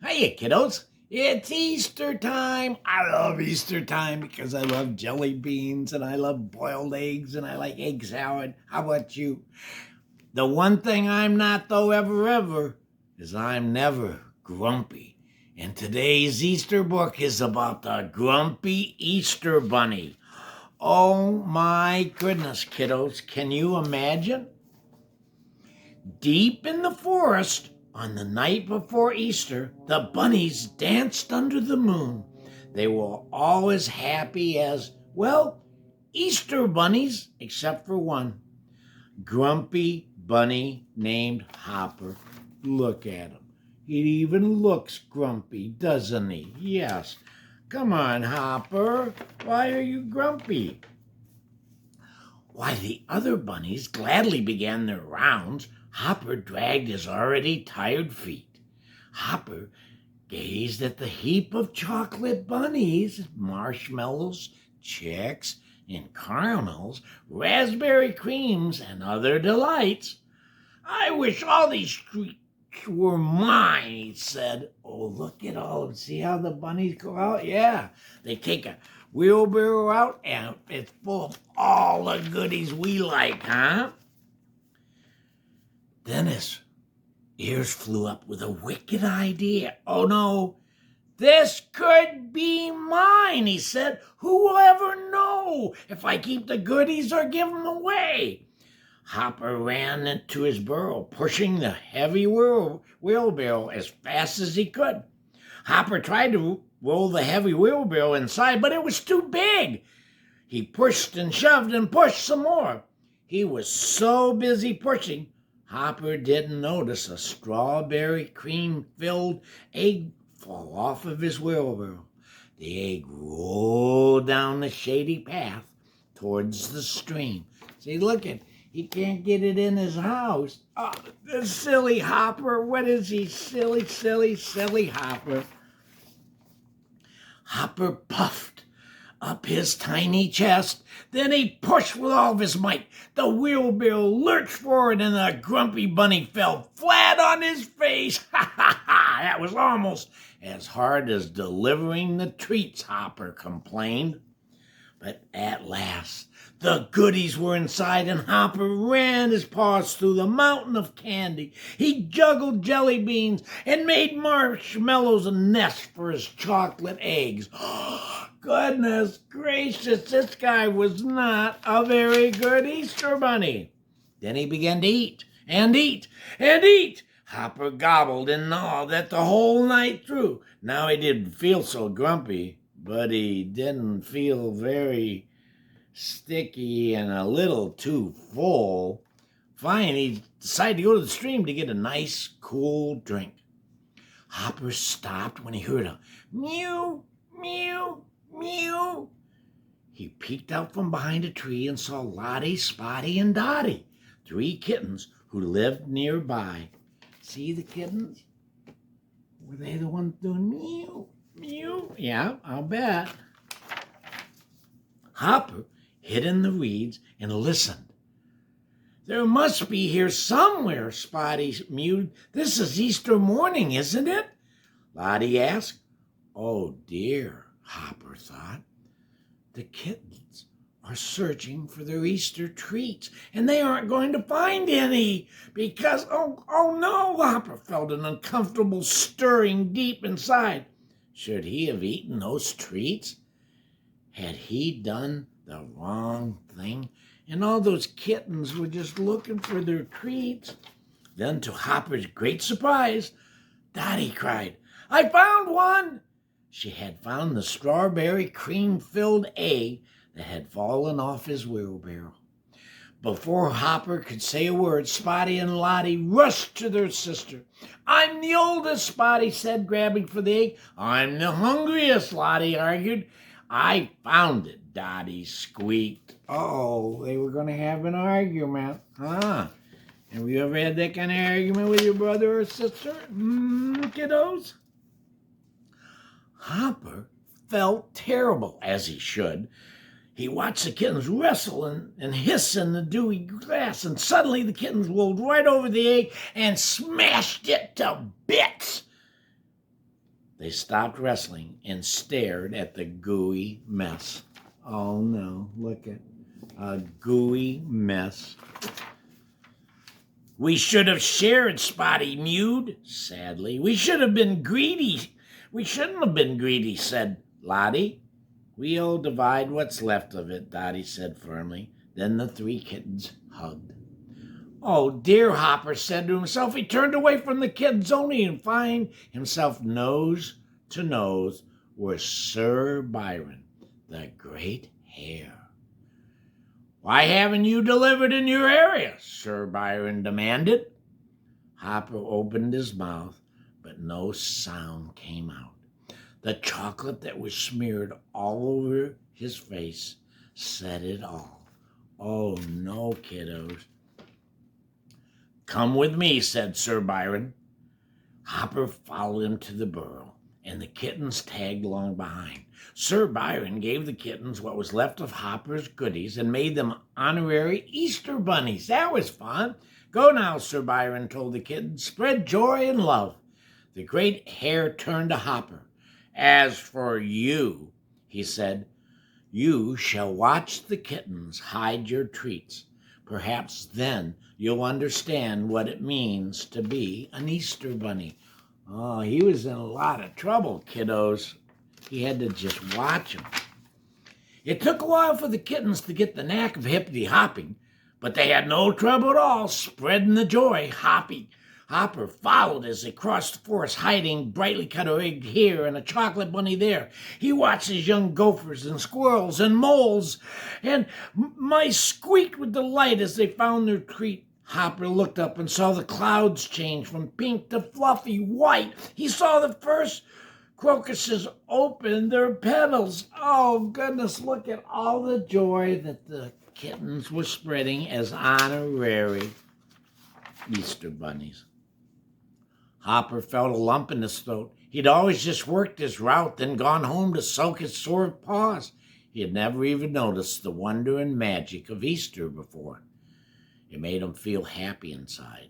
Hiya, kiddos. It's Easter time. I love Easter time because I love jelly beans and I love boiled eggs and I like egg salad. How about you? The one thing I'm not, though, ever, is I'm never grumpy. And today's Easter book is about the grumpy Easter bunny. Oh my goodness, kiddos. Can you imagine? Deep in the forest, on the night before Easter, the bunnies danced under the moon. They were all as happy as, well, Easter bunnies, except for one. Grumpy bunny named Hopper. Look at him. He even looks grumpy, doesn't he? Yes. Come on, Hopper. Why are you grumpy? Why, the other bunnies gladly began their rounds. Hopper dragged his already tired feet. Hopper gazed at the heap of chocolate bunnies, marshmallows, chicks, and caramels, raspberry creams, and other delights. I wish all these treats were mine, he said. Oh, look at all of them. See how the bunnies go out? Yeah, they take a wheelbarrow out and it's full of all the goodies we like, huh? Then his ears flew up with a wicked idea. Oh no, this could be mine, he said. Who will ever know if I keep the goodies or give them away? Hopper ran into his burrow, pushing the heavy wheelbarrow as fast as he could. Hopper tried to roll the heavy wheelbarrow inside, but it was too big. He pushed and shoved and pushed some more. He was so busy pushing, Hopper didn't notice a strawberry cream-filled egg fall off of his wheelbarrow. The egg rolled down the shady path towards the stream. See, look at, he can't get it in his house. Oh, the silly Hopper. What is he? Silly, silly, silly Hopper. Hopper puffed up his tiny chest. Then he pushed with all of his might. The wheelbarrow lurched forward and the grumpy bunny fell flat on his face. Ha ha ha! That was almost as hard as delivering the treats, Hopper complained. But at last, the goodies were inside and Hopper ran his paws through the mountain of candy. He juggled jelly beans and made marshmallows a nest for his chocolate eggs. Goodness gracious, this guy was not a very good Easter bunny. Then he began to eat and eat and eat. Hopper gobbled and gnawed that the whole night through. Now he didn't feel so grumpy, but he didn't feel very sticky and a little too full. Finally, he decided to go to the stream to get a nice, cool drink. Hopper stopped when he heard a mew, mew, mew. He peeked out from behind a tree and saw Lottie, Spotty, and Dottie, 3 kittens who lived nearby. See the kittens? Were they the ones doing mew, mew? Yeah, I'll bet. Hopper hid in the reeds and listened. There must be here somewhere, Spotty mewed. This is Easter morning, isn't it? Lottie asked. Oh dear, Hopper thought. The kittens are searching for their Easter treats, and they aren't going to find any because, oh no, Hopper felt an uncomfortable stirring deep inside. Should he have eaten those treats? Had he done the wrong thing? And all those kittens were just looking for their treats. Then, to Hopper's great surprise, Dottie cried, I found one! She had found the strawberry cream-filled egg that had fallen off his wheelbarrow. Before Hopper could say a word, Spotty and Lottie rushed to their sister. I'm the oldest, Spotty said, grabbing for the egg. I'm the hungriest, Lottie argued. I found it, Dottie squeaked. Oh, they were going to have an argument, huh? Have you ever had that kind of argument with your brother or sister, kiddos? Hopper felt terrible, as he should. He watched the kittens wrestle and hiss in the dewy grass, and suddenly the kittens rolled right over the egg and smashed it to bits. They stopped wrestling and stared at the gooey mess. Oh no, look at a gooey mess. We should have shared, Spotty mewed sadly. We should have been greedy. We shouldn't have been greedy, said Lottie. We'll divide what's left of it, Dottie said firmly. Then the three kittens hugged. Oh, dear, Hopper said to himself. He turned away from the kittens only and found himself nose to nose with Sir Byron, the great hare. Why haven't you delivered in your area? Sir Byron demanded. Hopper opened his mouth, but no sound came out. The chocolate that was smeared all over his face said it all. Oh, no, kiddos. Come with me, said Sir Byron. Hopper followed him to the burrow, and the kittens tagged along behind. Sir Byron gave the kittens what was left of Hopper's goodies and made them honorary Easter bunnies. That was fun. Go now, Sir Byron told the kittens. Spread joy and love. The great hare turned to Hopper. As for you, he said, you shall watch the kittens hide your treats. Perhaps then you'll understand what it means to be an Easter bunny. Oh, he was in a lot of trouble, kiddos. He had to just watch them. It took a while for the kittens to get the knack of hippity hopping, but they had no trouble at all spreading the joy, hopping. Hopper followed as they crossed the forest, hiding brightly colored here and a chocolate bunny there. He watched his young gophers and squirrels and moles, and mice squeaked with delight as they found their treat. Hopper looked up and saw the clouds change from pink to fluffy white. He saw the first crocuses open their petals. Oh, goodness, look at all the joy that the kittens were spreading as honorary Easter bunnies. Hopper felt a lump in his throat. He'd always just worked his route, then gone home to soak his sore paws. He had never even noticed the wonder and magic of Easter before. It made him feel happy inside.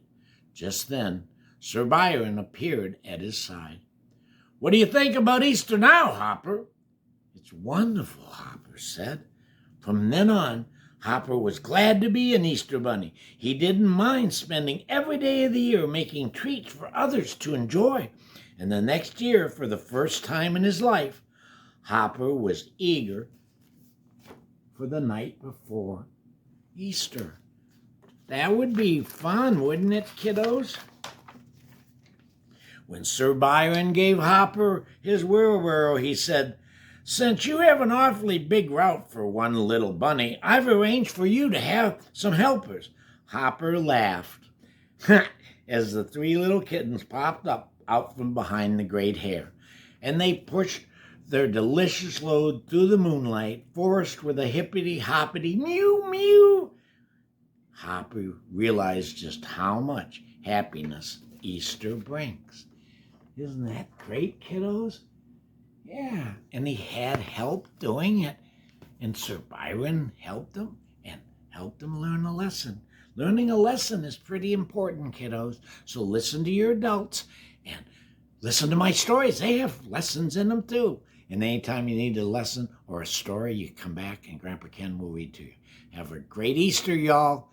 Just then, Sir Byron appeared at his side. What do you think about Easter now, Hopper? It's wonderful, Hopper said. From then on, Hopper was glad to be an Easter bunny. He didn't mind spending every day of the year making treats for others to enjoy. And the next year, for the first time in his life, Hopper was eager for the night before Easter. That would be fun, wouldn't it, kiddos? When Sir Byron gave Hopper his wheelbarrow, he said, Since you have an awfully big route for one little bunny, I've arranged for you to have some helpers. Hopper laughed as the three little kittens popped up out from behind the great hare, and they pushed their delicious load through the moonlight, forest with a hippity-hoppity mew-mew. Hopper realized just how much happiness Easter brings. Isn't that great, kiddos? Yeah, and he had help doing it. And Sir Byron helped him and helped him learn a lesson. Learning a lesson is pretty important, kiddos. So listen to your adults and listen to my stories. They have lessons in them too. And anytime you need a lesson or a story, you come back and Grandpa Ken will read to you. Have a great Easter, y'all.